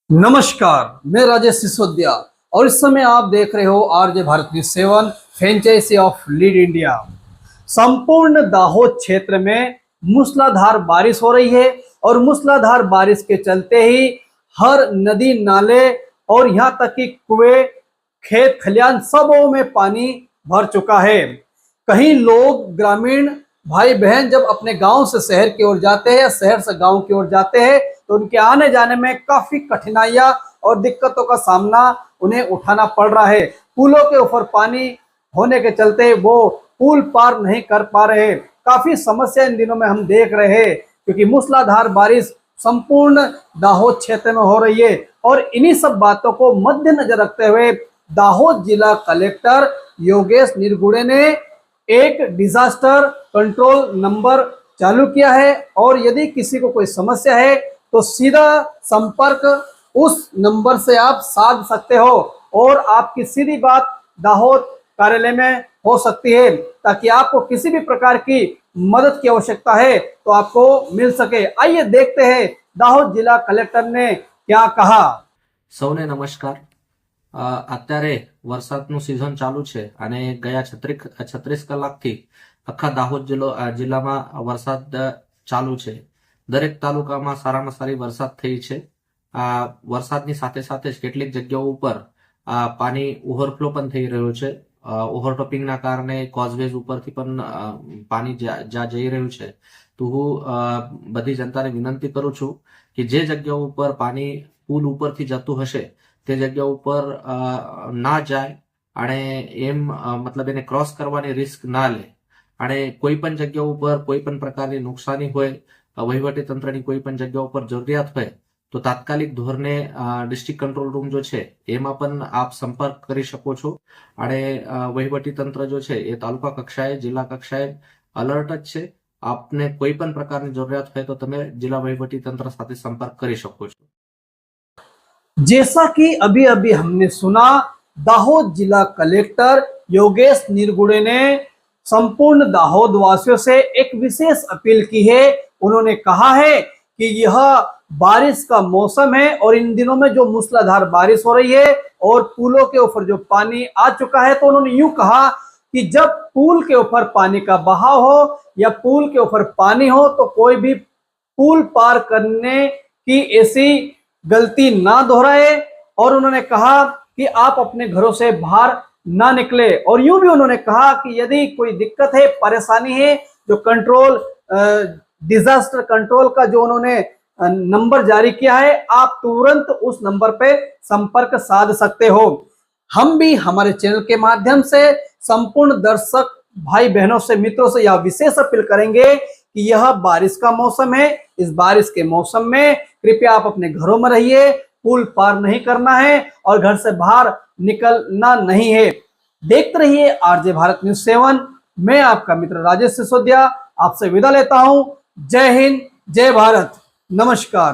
नमस्कार, मैं राजेश सिसोदिया और इस समय आप देख रहे हो RJ Bharat news 7 franchisee of lead India. संपूर्ण दाहोद क्षेत्र में मूसलाधार बारिश हो रही है और मूसलाधार बारिश के चलते ही हर नदी नाले और यहाँ तक कि कुएं, खेत खलियान सबों में पानी भर चुका है। कहीं लोग ग्रामीण भाई बहन जब अपने गांव से शहर की ओर जाते हैं या शहर से गांव की ओर जाते हैं तो उनके आने जाने में काफी कठिनाइयां और दिक्कतों का सामना उन्हें उठाना पड़ रहा है। पुलों के ऊपर पानी होने के चलते वो पुल पार नहीं कर पा रहे। काफी समस्या इन दिनों में हम देख रहे हैं क्योंकि मूसलाधार बारिश संपूर्ण दाहोद क्षेत्र में हो रही है और इन्हीं सब बातों को मद्देनजर रखते हुए दाहोद जिला कलेक्टर योगेश निरगुड़े ने एक डिजास्टर कंट्रोल नंबर चालू किया है और यदि किसी को कोई समस्या है तो सीधा संपर्क उस नंबर से आप साध सकते हो और आपकी सीधी बात दाहोद कार्यालय में हो सकती है ताकि आपको किसी भी प्रकार की मदद की आवश्यकता है तो आपको मिल सके। आइए देखते हैं दाहोद जिला कलेक्टर ने क्या कहा। સૌને નમસ્કાર। અત્યારે વરસાદનું સિઝન ચાલુ છે અને ગયા 36 કલાકથી આખા દાહોદ જિલ્લામાં વરસાદ ચાલુ છે। દરેક તાલુકામાં સારામાં સારી વરસાદ થઈ છે। વરસાદની સાથે સાથે જ કેટલીક જગ્યાઓ ઉપર પાણી ઓવરફ્લો પણ થઈ રહ્યો છે। ઓવરટોપિંગના કારણે કોઝવેઝ ઉપરથી પણ પાણી જ્યાં જઈ રહ્યું છે તો હું બધી જનતાને વિનંતી કરું છું કે જે જગ્યાઓ ઉપર પાણી પુલ ઉપરથી જતું હશે તે જગ્યા ઉપર ના જાય અને એમ મતલબ એને ક્રોસ કરવાની રિસ્ક ના લે અને કોઈ પણ જગ્યા ઉપર કોઈ પણ પ્રકારની નુકસાની હોય, વહીવટી તંત્રની કોઈ પણ જગ્યા ઉપર જરૂરિયાત હોય તો તાત્કાલિક ધોરણે ડિસ્ટ્રિક્ટ કંટ્રોલ રૂમ જો છે એમાં પણ આપ સંપર્ક કરી શકો છો અને વહીવટી તંત્ર જો છે એ તાલુકા કક્ષાએ જિલ્લા કક્ષાએ અલર્ટ જ છે। આપને કોઈ પણ પ્રકારની જરૂરિયાત હોય તો તમે જિલ્લા વહીવટી તંત્ર સાથે સંપર્ક કરી શકો છો। जैसा कि अभी अभी हमने सुना, दाहोद जिला कलेक्टर योगेश निरगुड़े ने संपूर्ण दाहोद वासियों से एक विशेष अपील की है। उन्होंने कहा है कि यह बारिश का मौसम है और इन दिनों में जो मूसलाधार बारिश हो रही है और पुलों के ऊपर जो पानी आ चुका है तो उन्होंने यूं कहा कि जब पुल के ऊपर पानी का बहाव हो या पुल के ऊपर पानी हो तो कोई भी पुल पार करने की ऐसी गलती ना दोहराए और उन्होंने कहा कि आप अपने घरों से बाहर ना निकले। और यूं भी उन्होंने कहा कि यदि कोई दिक्कत है, परेशानी है, जो कंट्रोल डिजास्टर कंट्रोल का जो उन्होंने नंबर जारी किया है आप तुरंत उस नंबर पे संपर्क साध सकते हो। हम भी हमारे चैनल के माध्यम से संपूर्ण दर्शक भाई बहनों से, मित्रों से यह विशेष अपील करेंगे कि यह बारिश का मौसम है। इस बारिश के मौसम में कृपया आप अपने घरों में रहिए, पुल पार नहीं करना है और घर से बाहर निकलना नहीं है। देखते रहिए आरजे भारत न्यूज 7। मैं आपका मित्र राजेश सिसोदिया आपसे विदा लेता हूं। जय हिंद, जय भारत, नमस्कार।